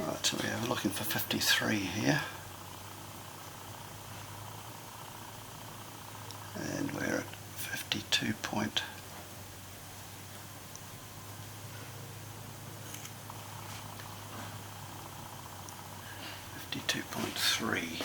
Right, so we are looking for 53 here, and we're at 52 point. .3.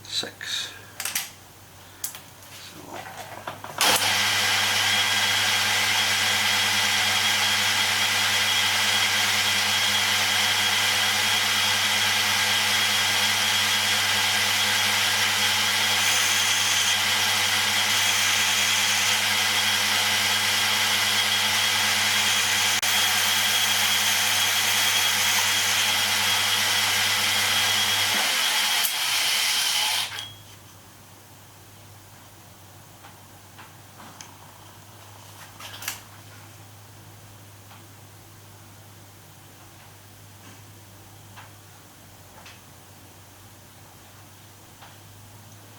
.6.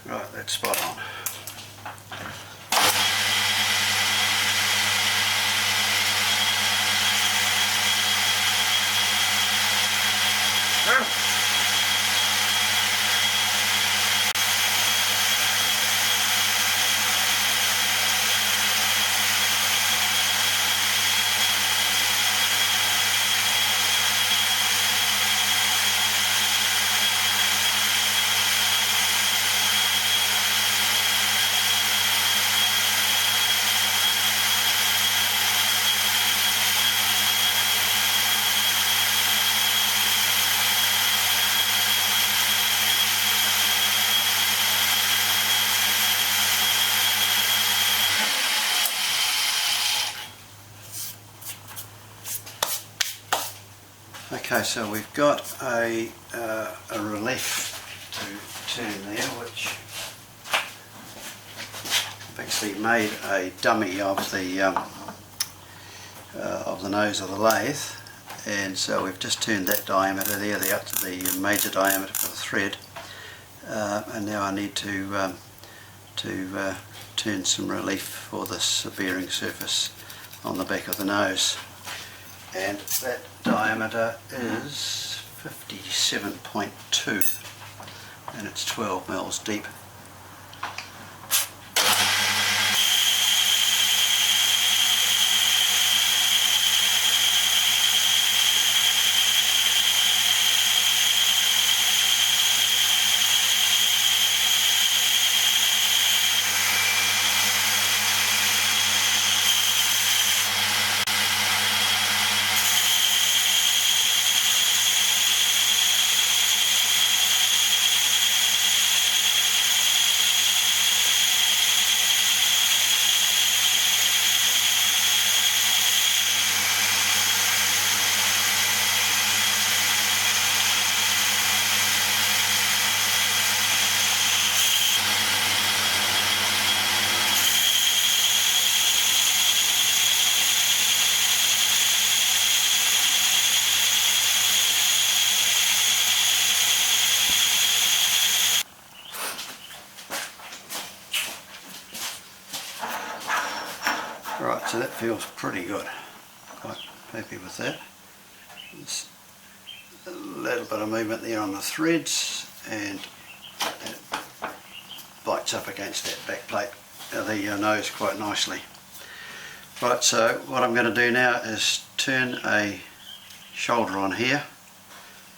Right, that's spot on. Okay, so we've got a relief to turn there, which I've actually made a dummy of the nose of the lathe, and so we've just turned that diameter there, the major diameter for the thread, and now I need to turn some relief for this bearing surface on the back of the nose. And that diameter is 57.2 and it's 12 mils deep. Right, so that feels pretty good. Quite happy with that. There's a little bit of movement there on the threads, and it bites up against that back plate of the nose quite nicely. Right, so what I'm going to do now is turn a shoulder on here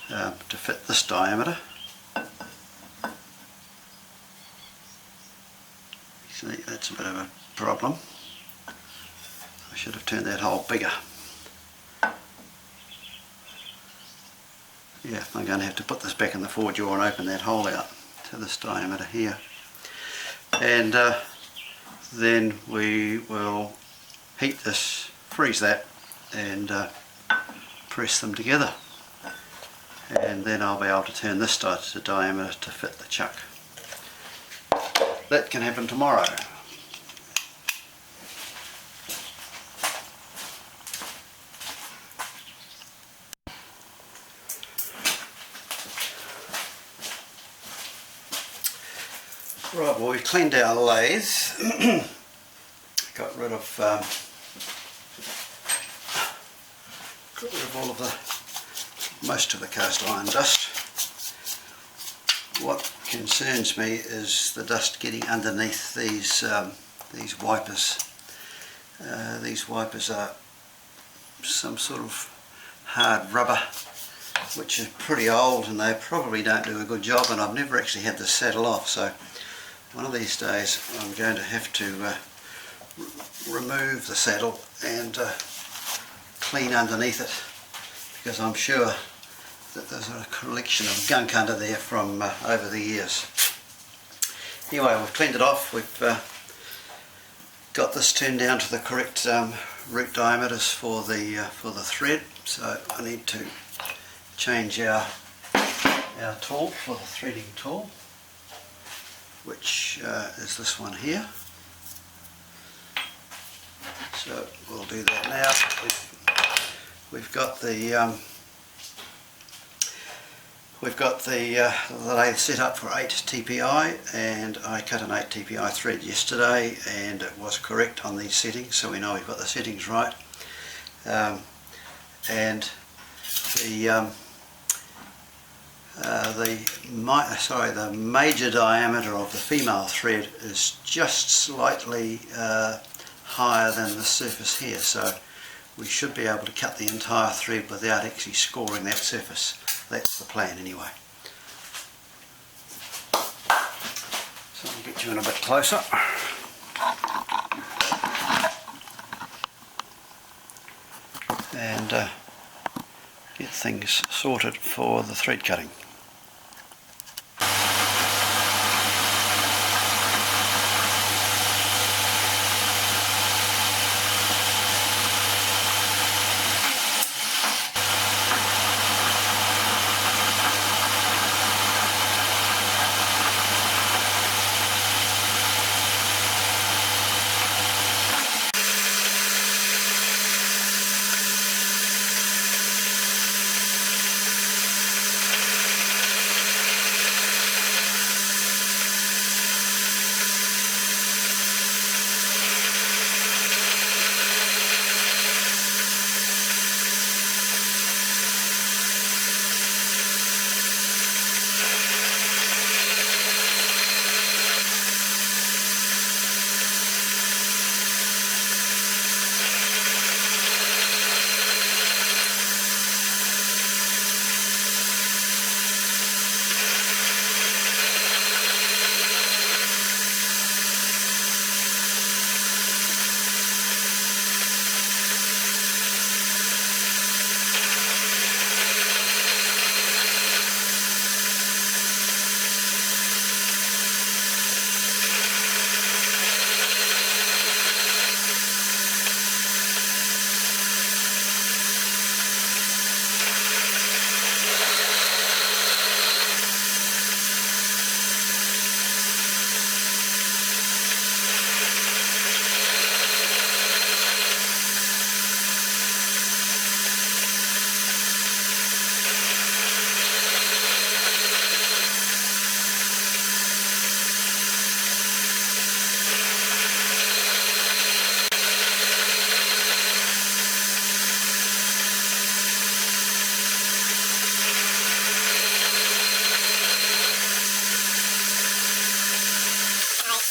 to fit this diameter. See, that's a bit of a problem. I should have turned that hole bigger. Yeah, I'm going to have to put this back in the forge jaw and open that hole out to this diameter here. And then we will heat this, freeze that, and press them together. And then I'll be able to turn this diameter to fit the chuck. That can happen tomorrow. Right, well, we've cleaned our lathe, got rid of all of most of the cast iron dust. What concerns me is the dust getting underneath these wipers. These wipers are some sort of hard rubber, which is pretty old, and they probably don't do a good job, and I've never actually had this saddle off, so one of these days I'm going to have to remove the saddle and clean underneath it, because I'm sure that there's a collection of gunk under there from over the years. Anyway, we've cleaned it off. We've got this turned down to the correct root diameters for the thread, so I need to change our tool for the threading tool, which is this one here. So we'll do that now. We've got the lathe set up for 8 TPI, and I cut an 8 TPI thread yesterday, and it was correct on these settings, so we know we've got the settings right. And the major diameter of the female thread is just slightly higher than the surface here, so we should be able to cut the entire thread without actually scoring that surface. That's the plan anyway. So I'll get you in a bit closer. And get things sorted for the thread cutting.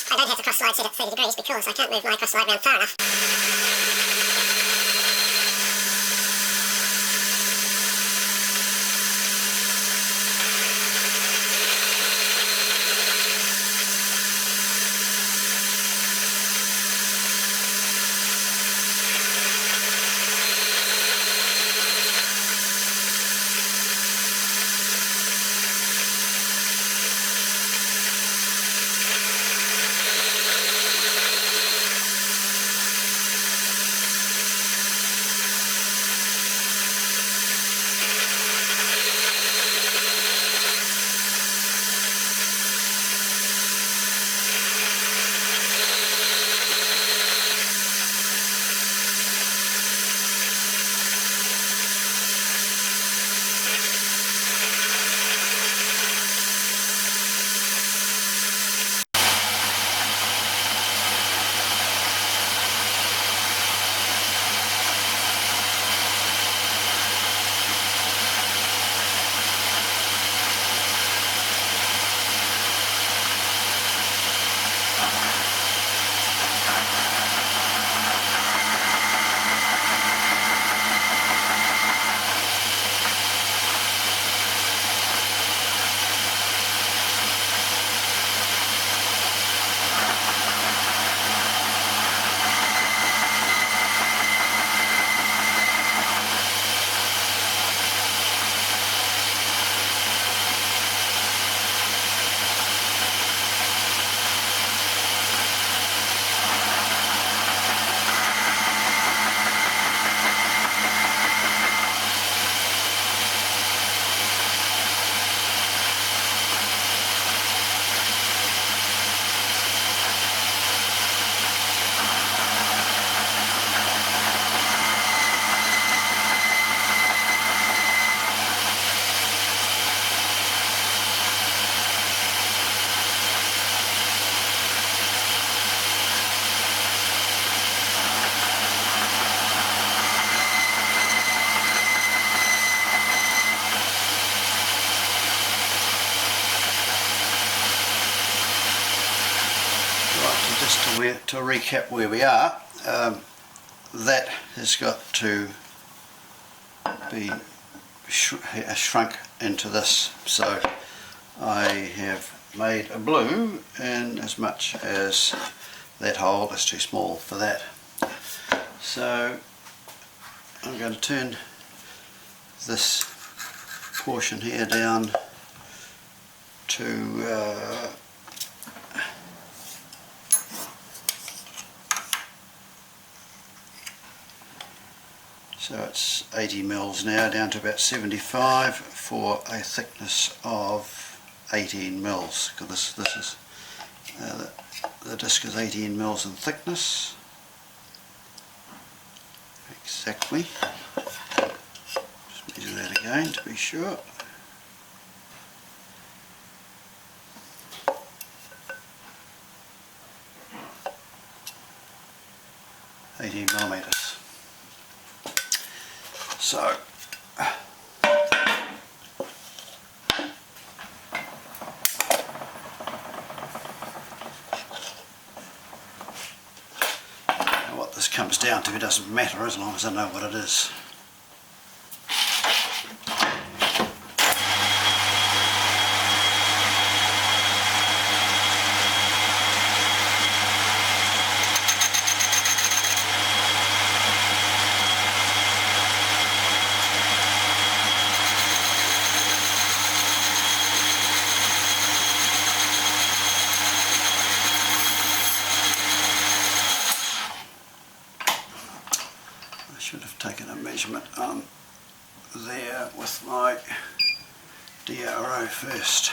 I don't have the cross slide set at 30 degrees because I can't move my cross slide around far enough. to recap where we are, that has got to be shrunk into this. So I have made a blue in as much as that hole is too small for that. So I'm going to turn this portion here down to so it's 80 mils now, down to about 75 for a thickness of 18 mils. Because this is the disc is 18 mils in thickness. Exactly. Just measure that again to be sure. $18mm. So what this comes down to doesn't matter as long as I know what it is. I should have taken a measurement on there with my DRO first.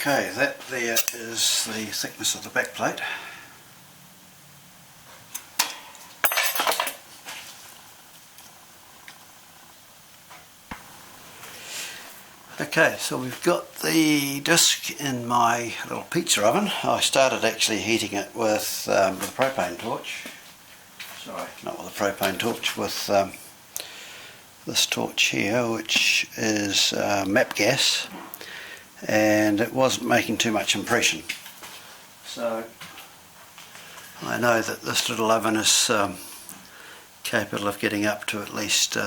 Okay, that there is the thickness of the back plate. Okay, so we've got the disc in my little pizza oven. I started actually heating it with a propane torch. Sorry, not with a propane torch, with this torch here, which is MAP gas, and it wasn't making too much impression. So I know that this little oven is capable of getting up to at least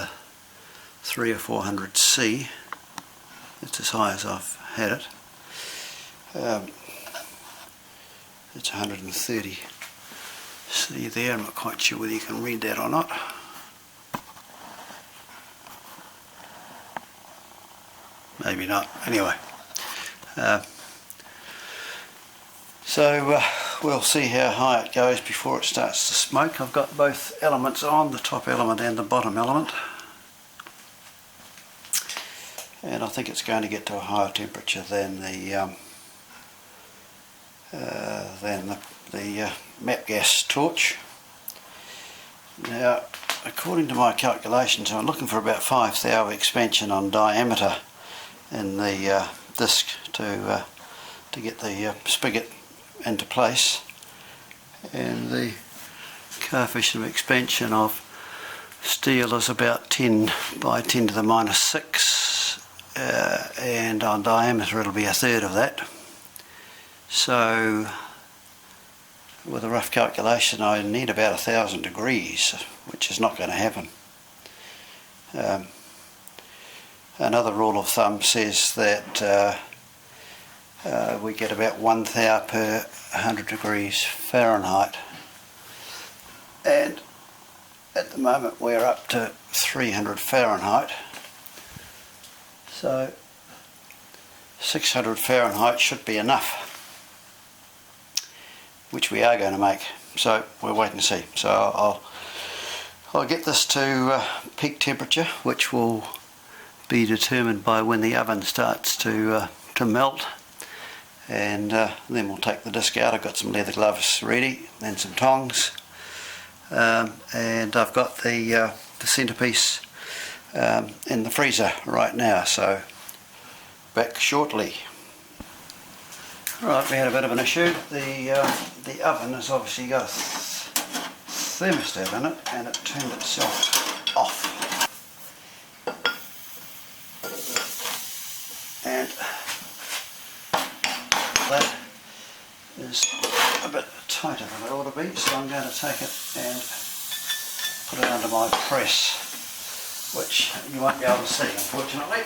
300 or 400 C. It's as high as I've had it. It's 130 C there. I'm not quite sure whether you can read that or not. Maybe not. Anyway, so we'll see how high it goes before it starts to smoke. I've got both elements on, the top element and the bottom element. And I think it's going to get to a higher temperature than the MAP gas torch. Now, according to my calculations, I'm looking for about 5 thou expansion on diameter in the disc to get the spigot into place, and the coefficient of expansion of steel is about 10 by 10 to the minus 6. And on diameter it'll be a third of that. So with a rough calculation I need about 1,000 degrees, which is not going to happen. Another rule of thumb says that we get about 1 thou per 100 degrees Fahrenheit, and at the moment we're up to 300 Fahrenheit. So 600 Fahrenheit should be enough, which we are going to make. So we'll wait and see. So I'll get this to peak temperature, which will be determined by when the oven starts to melt, and then we'll take the disc out. I've got some leather gloves ready and some tongs, and I've got the centerpiece in the freezer right now, so back shortly. Right, we had a bit of an issue. The oven has obviously got a thermostat in it, and it turned itself off. And that is a bit tighter than it ought to be, so I'm going to take it and put it under my press, which you won't be able to see, unfortunately.